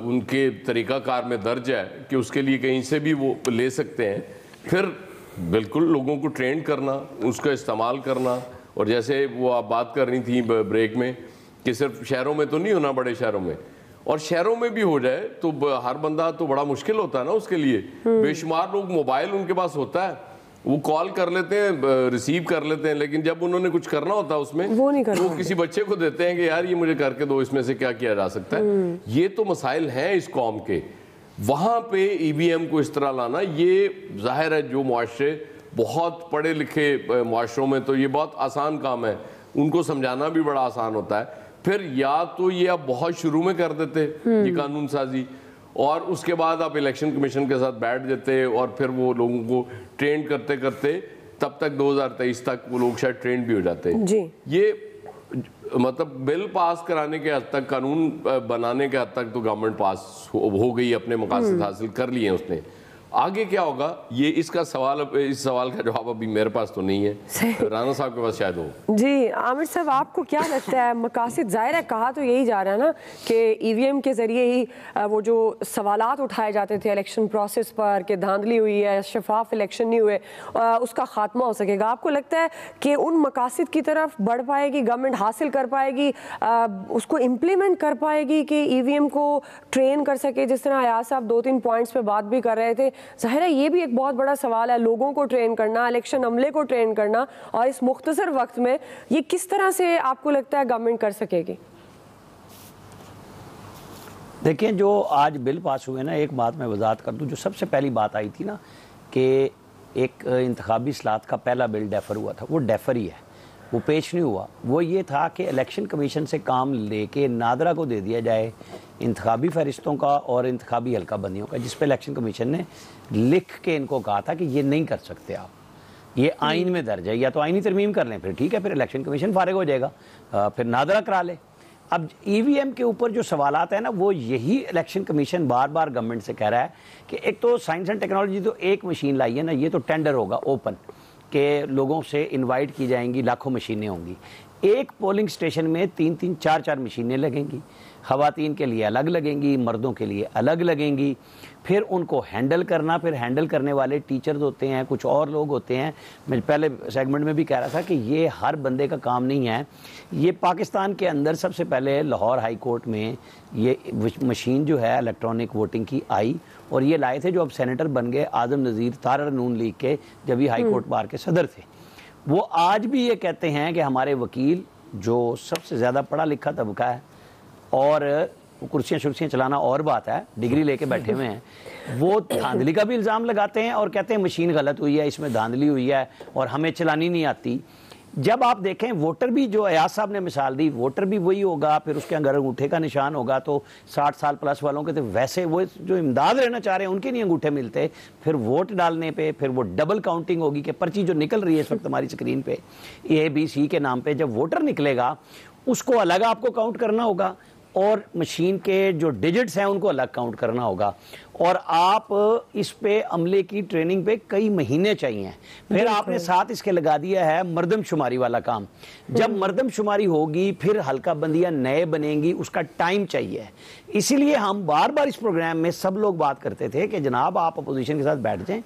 उनके तरीक़ाकार में दर्ज है कि उसके लिए कहीं से भी वो ले सकते हैं, फिर बिल्कुल लोगों को ट्रेन करना, उसका इस्तेमाल करना। और जैसे वो आप बात कर रही थी ब्रेक में कि सिर्फ शहरों में तो नहीं होना, बड़े शहरों में, और शहरों में भी हो जाए तो हर बंदा तो बड़ा मुश्किल होता है ना उसके लिए। बेशुमार लोग मोबाइल उनके पास होता है, वो कॉल कर लेते हैं, रिसीव कर लेते हैं, लेकिन जब उन्होंने कुछ करना होता है उसमें वो नहीं करना, वो किसी बच्चे को देते हैं कि यार ये मुझे करके दो, इसमें से क्या किया जा सकता है। ये तो मसाइल हैं इस कौम के, वहाँ पे EVM को इस तरह लाना, ये जाहिर है जो मुआशरे बहुत पढ़े लिखे मुआशरों में तो ये बहुत आसान काम है, उनको समझाना भी बड़ा आसान होता है। फिर या तो ये आप बहुत शुरू में कर देते ये कानून साजी, और उसके बाद आप इलेक्शन कमीशन के साथ बैठ जाते, और फिर वो लोगों को ट्रेन करते करते तब तक 2023 तक वो लोग शायद ट्रेन भी हो जाते जी। ये मतलब बिल पास कराने के हद तक, कानून बनाने के हद तक तो गवर्नमेंट पास हो गई, अपने मकासद हासिल कर लिए हैं उसने। आगे क्या होगा ये इसका सवाल, इस सवाल का जवाब अभी मेरे पास तो नहीं है, राना साहब के पास शायद हो। जी आमिर साहब, आपको क्या लगता है मकासद, जाहिर है कहा तो यही जा रहा है ना कि EVM के ज़रिए ही वो जो सवालात उठाए जाते थे इलेक्शन प्रोसेस पर कि धांधली हुई है, शफाफ इलेक्शन नहीं हुए, उसका खात्मा हो सकेगा। आपको लगता है कि उन मकासद की तरफ बढ़ पाएगी गवर्नमेंट, हासिल कर पाएगी, उसको इम्प्लीमेंट कर पाएगी कि EVM को ट्रेन कर सके, जिस तरह अयाज साहब 2-3 पॉइंट्स पर बात भी कर रहे थे। ज़ाहिर है ये भी एक बहुत बड़ा सवाल है, लोगों को ट्रेन करना, इलेक्शन अमले को ट्रेन करना, और इस मुख्तसर वक्त में ये किस तरह से आपको लगता है गवर्नमेंट कर सकेगी? देखिए जो आज बिल पास हुए ना, एक बात मैं वजाहत कर दूं, जो सबसे पहली बात आई थी ना कि एक इंतखाबी इस्लाहत का पहला बिल डेफर हुआ था, वो डेफर ही है, वो पेश नहीं हुआ। वो ये था कि इलेक्शन कमीशन से काम लेके नादरा को दे दिया जाए इंतखाबी फहरिस्तों का और इंतखाबी हल्का बंदियों का, जिस पे इलेक्शन कमीशन ने लिख के इनको कहा था कि ये नहीं कर सकते आप, ये आइन में दर्ज है, या तो आइनी तरमीम कर लें, फिर ठीक है, फिर इलेक्शन कमीशन फारिग हो जाएगा, फिर नादरा करा ले। अब EVM के ऊपर जो सवालात है ना, वो यही इलेक्शन कमीशन बार बार गवर्नमेंट से कह रहा है कि एक तो साइंस एंड टेक्नोलॉजी तो एक मशीन लाई है ना, ये तो टेंडर होगा ओपन के लोगों से इनवाइट की जाएंगी, लाखों मशीनें होंगी, एक पोलिंग स्टेशन में 3-3, 4-4 मशीनें लगेंगी, ख़वातीन के लिए अलग लगेंगी, मर्दों के लिए अलग लगेंगी, फिर उनको हैंडल करना, फिर हैंडल करने वाले टीचर्स होते हैं, कुछ और लोग होते हैं। मैं पहले सेगमेंट में भी कह रहा था कि ये हर बंदे का काम नहीं है। ये पाकिस्तान के अंदर सबसे पहले लाहौर हाई कोर्ट में ये मशीन जो है इलेक्ट्रॉनिक वोटिंग की आई, और ये लाए थे जो अब सेनेटर बन गए आज़म नज़ीर तारर नून लीग के, जब ये हाई कोर्ट बार के सदर थे। वो आज भी ये कहते हैं कि हमारे वकील जो सबसे ज़्यादा पढ़ा लिखा तबका है, और कुर्सियाँ शुर्सियाँ चलाना और बात है, डिग्री लेके बैठे हुए हैं, वो धांधली का भी इल्ज़ाम लगाते हैं और कहते हैं मशीन गलत हुई है, इसमें धांधली हुई है और हमें चलानी नहीं आती। जब आप देखें वोटर भी, जो अयाज साहब ने मिसाल दी, वोटर भी वही होगा, फिर उसके अंदर अंगूठे का निशान होगा, तो 60 साल प्लस वालों के तो वैसे वो जो इमदाद रहना चाह रहे हैं उनके नहीं अंगूठे मिलते, फिर वोट डालने पे फिर वो डबल काउंटिंग होगी कि पर्ची जो निकल रही है इस वक्त हमारी स्क्रीन पे ABC के नाम पे, जब वोटर निकलेगा उसको अलग आपको काउंट करना होगा, और मशीन के जो डिजिट्स हैं उनको अलग काउंट करना होगा, और आप इस पे अमले की ट्रेनिंग पे कई महीने चाहिए। फिर आपने साथ इसके लगा दिया है मर्दमशुमारी वाला काम। जब मर्दमशुमारी होगी फिर हल्का बंदियां नए बनेंगी, उसका टाइम चाहिए। इसीलिए हम बार बार इस प्रोग्राम में सब लोग बात करते थे कि जनाब आप अपोजिशन के साथ बैठ जाएं,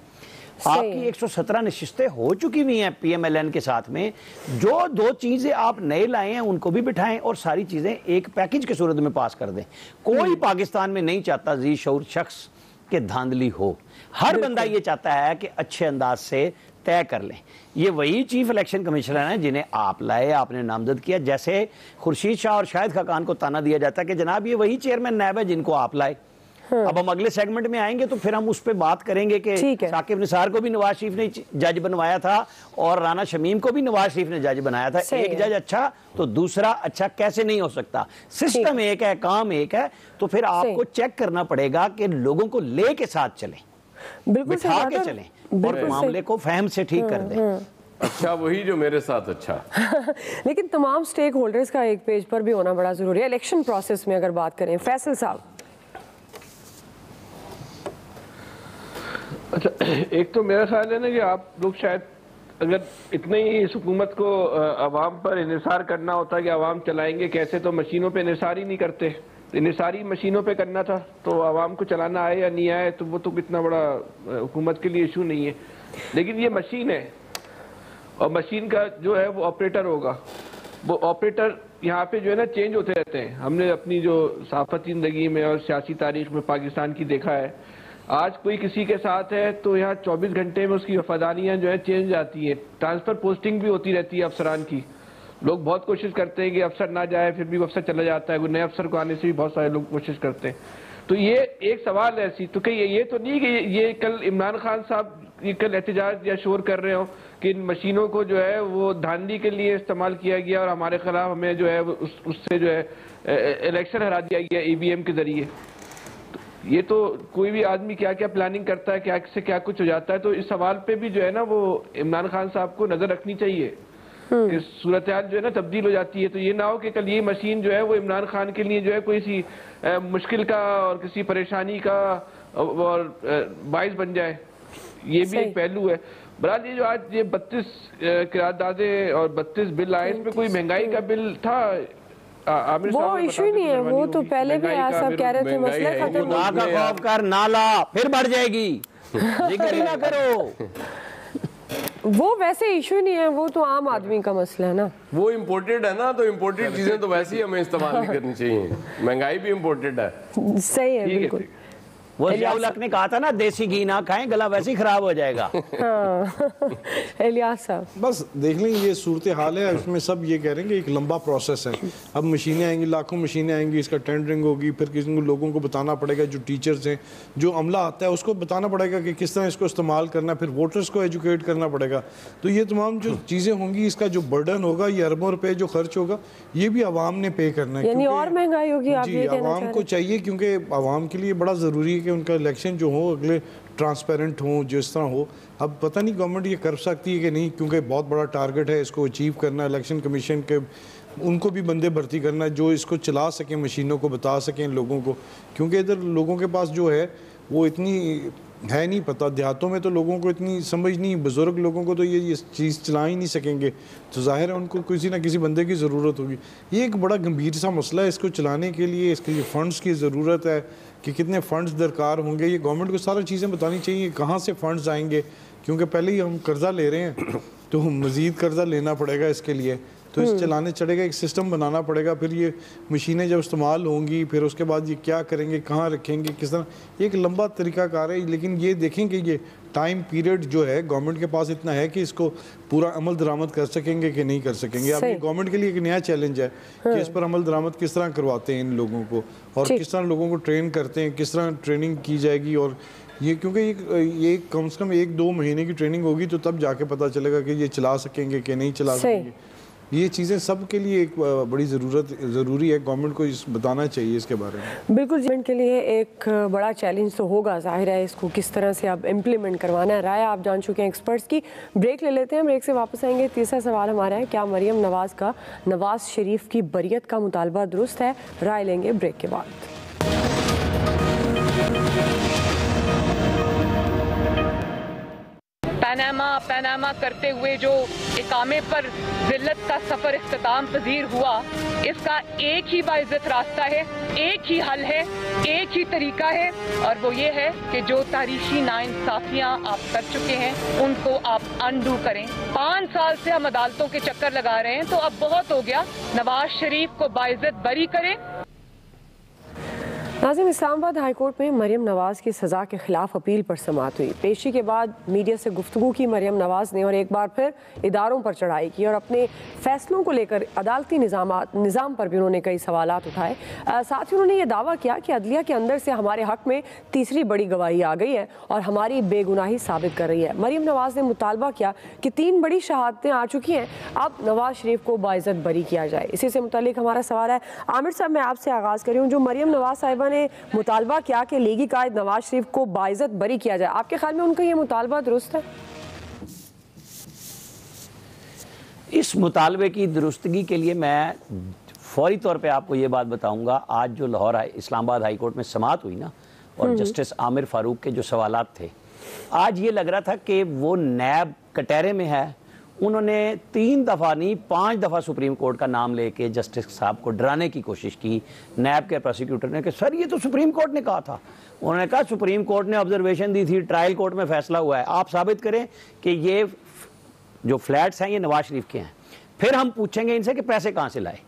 आपकी 117 नशिस्तें हो चुकी हुई हैं PMLN के साथ में। जो 2 चीजें आप नए लाए हैं उनको भी बिठाएं और सारी चीजें एक पैकेज के सूरत में पास कर दें। कोई पाकिस्तान में नहीं चाहता जी शऊर शख्स के धांधली हो। हर बंदा ये चाहता है कि अच्छे अंदाज से तय कर लें। ये वही चीफ इलेक्शन कमिश्नर हैं जिन्हें आप लाए, आपने नामजद किया। जैसे खुर्शीद शाह और शाहिद खाकान को ताना दिया जाता है कि जनाब ये वही चेयरमैन नैब है जिनको आप लाए। अब हम अगले सेगमेंट में आएंगे तो फिर हम उस पर बात करेंगे कि साकिब निसार को भी नवाज शरीफ ने जज बनवाया था और राना शमीम को भी नवाज शरीफ ने जज बनाया था। एक जज अच्छा तो दूसरा अच्छा कैसे नहीं हो सकता? सिस्टम एक है, काम एक है, तो फिर आपको चेक करना पड़ेगा कि लोगों को ले के साथ चलें, बिठा के चलें और मामले को फहम से ठीक कर दें। अच्छा वही जो मेरे साथ अच्छा लेकिन तमाम स्टेक होल्डर्स का एक पेज पर भी होना बड़ा जरूरी है। इलेक्शन प्रोसेस में अगर बात करें, फैसल साहब। अच्छा, एक तो मेरा ख्याल है ना कि आप लोग शायद अगर इतने ही इस हुकूमत को अवाम पर इन्हिसार करना होता कि अवाम चलाएंगे कैसे, तो मशीनों पे इन्हिसार ही नहीं करते। इन्हिसारी मशीनों पे करना था तो अवाम को चलाना आए या नहीं आए तो वो तो कितना बड़ा हुकूमत के लिए इशू नहीं है। लेकिन ये मशीन है और मशीन का जो है वो ऑपरेटर होगा। वो ऑपरेटर यहाँ पे जो है ना चेंज होते रहते हैं। हमने अपनी जो सहाफती ज़िंदगी में और सियासी तारीख में पाकिस्तान की देखा है, आज कोई किसी के साथ है तो यहाँ 24 घंटे में उसकी वफादारियाँ जो है चेंज आती है। ट्रांसफ़र पोस्टिंग भी होती रहती है अफसरान की। लोग बहुत कोशिश करते हैं कि अफसर ना जाए, फिर भी वो अफसर चला जाता है। कोई नए अफसर को आने से भी बहुत सारे लोग कोशिश करते हैं। तो ये एक सवाल है ऐसी, तो कहीं ये तो नहीं कि ये कल इमरान खान साहब ये कल एहतजाज या शोर कर रहे हो कि इन मशीनों को जो है वो धांधली के लिए इस्तेमाल किया गया और हमारे खिलाफ हमें जो है उससे जो है इलेक्शन हरा दिया गया EVM के जरिए। ये तो कोई भी आदमी क्या क्या प्लानिंग करता है, क्या से क्या कुछ हो जाता है। तो इस सवाल पे भी जो है ना वो इमरान खान साहब को नजर रखनी चाहिए कि सूरत हाल जो है ना तब्दील हो जाती है। तो ये ना हो कि कल ये मशीन जो है वो इमरान खान के लिए जो है कोई सी मुश्किल का और किसी परेशानी का और बाइस बन जाए। ये भी एक पहलू है। बहरहाल ये जो आज ये 32 करारदादें और 32 बिल आए, इसमें कोई महंगाई का बिल था? वो इशू ही नहीं है, वो तो पहले भी आज सब कह रहे थे मसला खत्म हो गया। खौफ कर ना ला फिर बढ़ जाएगी, जिक्र ही ना करो। वो वैसे इशू ही नहीं है, वो तो आम आदमी का मसला है ना। वो इम्पोर्टेड है ना, तो इम्पोर्टेड चीजें तो वैसे ही हमें इस्तेमाल नहीं करनी चाहिए। महंगाई भी इम्पोर्टेड है। सही है, बिल्कुल। वो जियाउल ने कहा था ना देसी घी ना खाएं, गला वैसे ही खराब हो जाएगा। हाँ। इलियास साहब बस देख लें ये सूरत हाल है, उसमें सब ये कह रहे हैं कि एक लंबा प्रोसेस है। अब मशीनें आएंगी, लाखों मशीनें आएंगी, इसका टेंडरिंग होगी, फिर किसी को लोगों को बताना पड़ेगा, जो टीचर्स हैं, जो अमला आता है उसको बताना पड़ेगा कि किस तरह इसको इस्तेमाल करना, फिर वोटर्स को एजुकेट करना पड़ेगा। तो ये तमाम जो चीज़ें होंगी, इसका जो बर्डन होगा, ये अरबों रुपये जो खर्च होगा, ये भी आवाम ने पे करना है। और महंगाई होगी जी, आवाम को चाहिए, क्योंकि आवाम के लिए बड़ा ज़रूरी है कि उनका इलेक्शन जो हो अगले ट्रांसपेरेंट हो, जिस तरह हो। अब पता नहीं गवर्नमेंट ये कर सकती है कि नहीं, क्योंकि बहुत बड़ा टारगेट है इसको अचीव करना। इलेक्शन कमीशन के उनको भी बंदे भर्ती करना जो इसको चला सकें, मशीनों को बता सकें लोगों को, क्योंकि इधर लोगों के पास जो है वो इतनी है नहीं पता। देहातों में तो लोगों को इतनी समझ नहीं, बुज़ुर्ग लोगों को तो ये चीज़ चला ही नहीं सकेंगे, तो जाहिर है उनको किसी ना किसी बंदे की ज़रूरत होगी। ये एक बड़ा गंभीर सा मसला है। इसको चलाने के लिए इसके लिए फ़ंड्स की ज़रूरत है कि कितने फ़ंड्स दरकार होंगे। ये गवर्नमेंट को सारी चीज़ें बतानी चाहिए, कहाँ से फ़ंड्स आएंगे, क्योंकि पहले ही हम कर्ज़ा ले रहे हैं तो मज़ीद कर्ज़ा लेना पड़ेगा इसके लिए। तो इस चलाने चढ़ेगा, एक सिस्टम बनाना पड़ेगा। फिर ये मशीनें जब इस्तेमाल होंगी, फिर उसके बाद ये क्या करेंगे, कहाँ रखेंगे, किस तरह, एक लंबा तरीक़ाकार है। लेकिन ये देखें कि ये टाइम पीरियड जो है गवर्नमेंट के पास इतना है कि इसको पूरा अमल दरामद कर सकेंगे कि नहीं कर सकेंगे। अब ये गवर्नमेंट के लिए एक नया चैलेंज है कि इस पर अमल दरामद किस तरह करवाते हैं इन लोगों को, और किस तरह लोगों को ट्रेन करते हैं, किस तरह ट्रेनिंग की जाएगी। और ये क्योंकि ये कम से कम 1-2 महीने की ट्रेनिंग होगी, तो तब जाके पता चलेगा कि ये चला सकेंगे कि नहीं चला सकेंगे। ये चीज़ें सब के लिए एक बड़ी ज़रूरी है, गवर्नमेंट को इस बताना चाहिए इसके बारे में। बिल्कुल, गवर्नमेंट के लिए एक बड़ा चैलेंज तो होगा, जाहिर है। इसको किस तरह से अब इम्प्लीमेंट करवाना है, राय आप जान चुके हैं एक्सपर्ट्स की। ब्रेक ले लेते हैं, ब्रेक से वापस आएंगे। तीसरा सवाल हमारा है, क्या मरियम नवाज़ का नवाज शरीफ की बरियत का मुतालबा दुरुस्त है? राय लेंगे ब्रेक के बाद। पनामा करते हुए जो इकामे पर जिल्लत का सफ़र इख्तिताम पजीर हुआ, इसका एक ही बाइज्जत रास्ता है, एक ही हल है, एक ही तरीका है, और वो ये है कि जो तारीखी नाइंसाफियां आप कर चुके हैं उनको आप अनडू करें। 5 साल से हम अदालतों के चक्कर लगा रहे हैं, तो अब बहुत हो गया। नवाज शरीफ को बाइज्जत बरी करें। नाज़रीन, इस्लामाबाद हाईकोर्ट में मरियम नवाज़ की सज़ा के खिलाफ अपील पर समाअत हुई। पेशी के बाद मीडिया से गुफ्तगू की मरियम नवाज़ ने और एक बार फिर इदारों पर चढ़ाई की और अपने फैसलों को लेकर अदालती निज़ाम पर भी उन्होंने कई सवालात उठाए। साथ ही उन्होंने ये दावा किया कि अदलिया के अंदर से हमारे हक़ में तीसरी बड़ी गवाही आ गई है और हमारी बेगुनाही साबित कर रही है। मरियम नवाज़ ने मुतालबा किया कि 3 बड़ी शहादतें आ चुकी हैं, अब नवाज शरीफ को बाइज्जत बरी किया जाए। इसी से मुताल्लिक हमारा सवाल है, आमिर साहब मैं आपसे आगाज़ कर रही हूँ। जो मरियम नवाज़ साहिबा ने मुतालबा किया कि लीगी कायद नवाज शरीफ को बाइज्जत बरी किया जाए, आपके ख्याल में उनका ये मुतालबा दुरुस्त है? इस मुतालबे की दुरुस्तगी के लिए मैं फौरी तौर पे आपको ये बात बताऊंगा। आज जो लाहौर इस्लामाबाद हाई कोर्ट में समाअत हुई ना, और जस्टिस आमिर फारूक के जो सवालात थे, आज ये लग रहा था कि वो नैब कटहरे में है। उन्होंने 3 दफ़ा नहीं 5 दफ़ा सुप्रीम कोर्ट का नाम लेके जस्टिस साहब को डराने की कोशिश की। नैब के प्रोसिक्यूटर ने कहा सर ये तो सुप्रीम कोर्ट ने कहा था। उन्होंने कहा सुप्रीम कोर्ट ने ऑब्जर्वेशन दी थी, ट्रायल कोर्ट में फैसला हुआ है, आप साबित करें कि ये जो फ्लैट्स हैं ये नवाज शरीफ के हैं, फिर हम पूछेंगे इनसे कि पैसे कहाँ से लाए।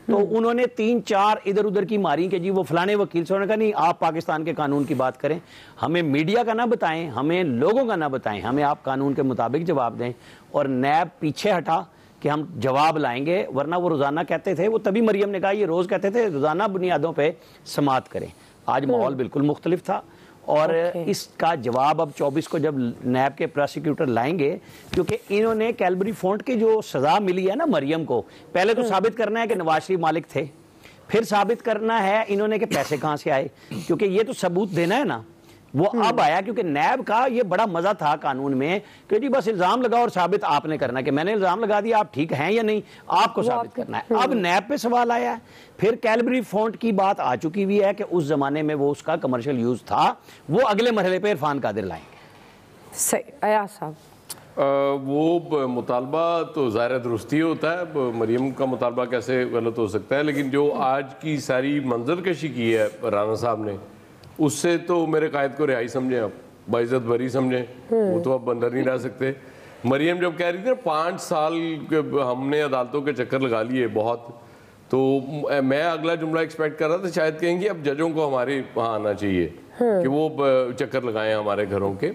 तो उन्होंने 3-4 इधर उधर की मारी कि जी वो फलाने वकील से। उन्होंने कहा नहीं, आप पाकिस्तान के कानून की बात करें, हमें मीडिया का ना बताएं, हमें लोगों का ना बताएं, हमें आप कानून के मुताबिक जवाब दें। और नैब पीछे हटा कि हम जवाब लाएंगे, वरना वो रोज़ाना कहते थे, वो तभी मरियम ने कहा ये रोज़ कहते थे रोज़ाना बुनियादों पर समाअत करें। आज माहौल बिल्कुल मुख्तलिफ था और इसका जवाब अब 24 को जब नैब के प्रोसिक्यूटर लाएंगे, क्योंकि इन्होंने कैलबरी फोर्ट की जो सज़ा मिली है ना मरियम को, पहले तो साबित करना है कि नवाज शरीफ मालिक थे, फिर साबित करना है इन्होंने कि पैसे कहाँ से आए, क्योंकि ये तो सबूत देना है ना। वो अब आया क्योंकि नैब का ये बड़ा मजा था कानून में कि जी बस इल्जाम लगाओ और साबित आपने करना है कि मैंने इल्जाम लगा दिया, आप ठीक हैं या नहीं, आपको साबित करना है। अब नैब पे सवाल आया है, फिर कैलबरी फोर्ट की बात आ चुकी हुई है कि उस जमाने में वो उसका कमर्शियल यूज था, वो अगले मरहले पे इरफान कादिर लाएंगे। सही अयाज साहब, वो मुतालबा तो ज़ाहिर दुरुस्ती होता है, मरियम का मुतालबा कैसे गलत हो सकता है, लेकिन जो आज की सारी मंजरकशी की है राना साहब ने, उससे तो मेरे कायद को रिहाई समझें, आप बाइज्जत बरी समझें, वो तो अब अंदर नहीं रह सकते। मरियम जब कह रही थी ना 5 साल हमने अदालतों के चक्कर लगा लिए बहुत, तो मैं अगला जुमला एक्सपेक्ट कर रहा था शायद कहेंगे अब जजों को हमारे वहाँ आना चाहिए कि वो चक्कर लगाएं हमारे घरों के।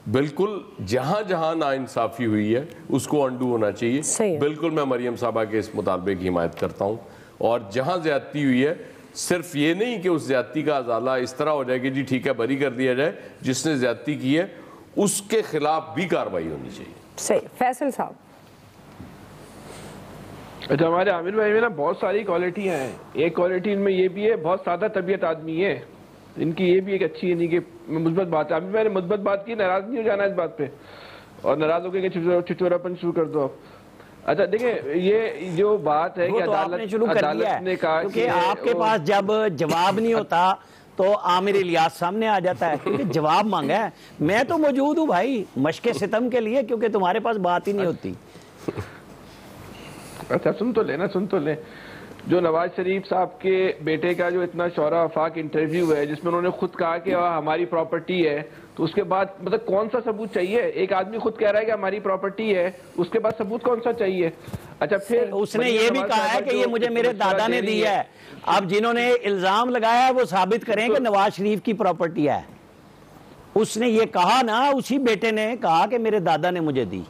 बिल्कुल जहाँ जहाँ नाइंसाफ़ी हुई है उसको अंडू होना चाहिए। बिल्कुल मैं मरियम साहबा के इस मुतालबे की हिमायत करता हूँ, और जहाँ ज़्यादती हुई है सिर्फ ये नहीं कि उस ज्यादती का अजाला इस तरह हो जाए कि जी ठीक है बरी कर दिया जाए, जिसने ज्यादती की है उसके खिलाफ भी कार्रवाई होनी चाहिए। सही। फैसल साहब, अच्छा हमारे आमिर भाई में ना बहुत सारी क्वालिटियां हैं। एक क्वालिटी इनमें ये भी है, बहुत सादा तबीयत आदमी है, इनकी ये भी एक अच्छी यानी कि मुस्बत बात है। आमिर भाई ने मुस्बत बात की, नाराज नहीं हो जाना इस बात पे, और नाराज होकर चिचोरापन शुरू कर दो। अच्छा देखिए ये जो बात है कि तो अदालत ने कहा कि आपके पास जब जवाब नहीं होता तो आमिर इलियास सामने आ जाता है क्योंकि जवाब मांगा है। मैं तो मौजूद हूँ भाई मशके सितम के लिए, क्योंकि तुम्हारे पास बात ही नहीं होती। अच्छा सुन तो ले जो नवाज शरीफ साहब के बेटे का जो इतना शौरा आफाक इंटरव्यू है जिसमें उन्होंने खुद कहा कि हमारी प्रॉपर्टी है, तो उसके बाद मतलब कौन सा सबूत चाहिए? एक आदमी खुद कह रहा है कि हमारी प्रॉपर्टी है, उसके बाद सबूत कौन सा चाहिए? अच्छा फिर उसने ये भी कहा है कि ये मुझे मेरे दादा ने दी है। अब जिन्होंने इल्जाम लगाया है वो साबित करें कि नवाज शरीफ की प्रॉपर्टी है। उसने ये कहा ना, उसी बेटे ने कहा कि मेरे दादा ने मुझे दी।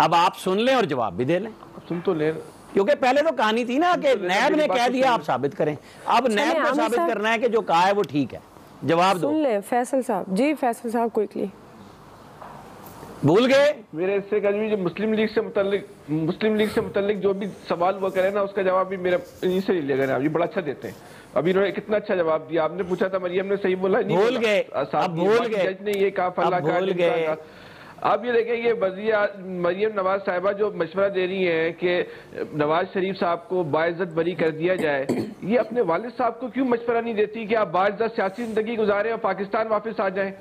अब आप सुन लें और जवाब भी दे लें। सुन तो ले, क्योंकि पहले तो कहानी थी ना कि नैब ने कह दिया आप साबित करें, अब नैब को साबित करना है कि जो कहा है वो ठीक है। जवाब दो। सुन ले फैसल साहब। जी फैसल साहब क्विकली। भूल गए मेरे इससे कभी जो मुस्लिम लीग से मुतल्लिक जो भी सवाल वो करे ना उसका जवाब भी मेरा इन्हीं से ले लेगा। ये बड़ा अच्छा देते हैं। अभी इन्होंने कितना अच्छा जवाब दिया। आपने पूछा था मरियम ने सही बोला, नहीं भूल गए, अब भूल गए, जज ने ये कहा फला का। अब ये देखें ये मरियम नवाज साहिबा जो मशवरा दे रही हैं कि नवाज शरीफ साहब को बाइज्जत बरी कर दिया जाए, ये अपने वालिद साहब को क्यों मशवरा नहीं देती कि आप बाइज्जत सियासी जिंदगी गुजारें और पाकिस्तान वापस आ जाएं?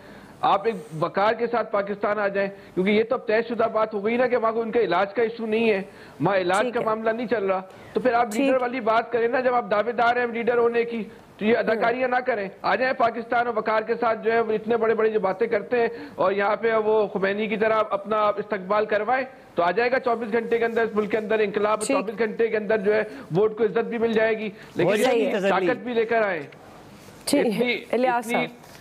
आप एक वकार के साथ पाकिस्तान आ जाएं, क्योंकि ये तो अब तयशुदा बात हो गई ना कि वहाँ को उनके इलाज का इशू नहीं है, वहाँ इलाज का मामला नहीं चल रहा, तो फिर आप लीडर वाली बात करें ना। जब आप दावेदार हैं लीडर होने की, तो ये अदाकारियां ना करें, आ जाए पाकिस्तान और वकार के साथ जो है वो इतने बड़े बड़े जो बातें करते हैं और यहाँ पे वो खुमैनी की तरह अपना इस्तकबाल करवाएं, तो आ जाएगा 24 घंटे के अंदर इस मुल्क के अंदर इंकलाब, 24 घंटे के अंदर जो है वोट को इज्जत भी मिल जाएगी, लेकिन ताकत भी लेकर आए,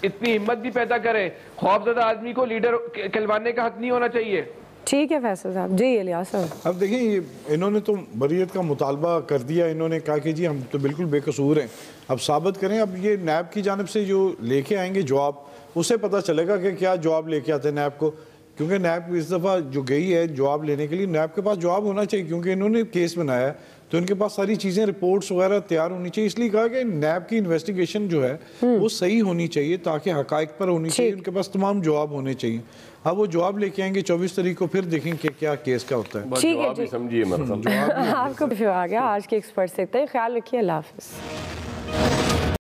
इतनी हिम्मत भी पैदा करें। खौफजदा आदमी को लीडर कहलवाने का हक नहीं होना चाहिए। ठीक है फैसल साहब। जी इलियास साहब, अब देखिए इन्होंने तो बरीयत का मुतालबा कर दिया, इन्होंने कहा कि जी हम तो बिल्कुल बेकसूर हैं, अब साबित करें। अब ये नैब की जानिब से जो लेके आएंगे जवाब, उससे पता चलेगा कि क्या जवाब लेके आते हैं नैब को, क्योंकि नैब इस दफ़ा जो गई है जवाब लेने के लिए, नैब के पास जवाब होना चाहिए, क्योंकि इन्होंने केस बनाया है तो इनके पास सारी चीज़ें रिपोर्ट्स वगैरह तैयार होनी चाहिए। इसलिए कहा कि नैब की इन्वेस्टिगेशन जो है वो सही होनी चाहिए, ताकि हकायक पर होनी चाहिए, उनके पास तमाम जवाब होने चाहिए। अब वो जवाब लेके आएंगे 24 तारीख को, फिर देखेंगे क्या केस का होता है। जवाब भी समझिए, आपको आ गया। आज के एक्सपर्ट से इतना ही, ख्याल रखिए, अल्लाह हाफिज़।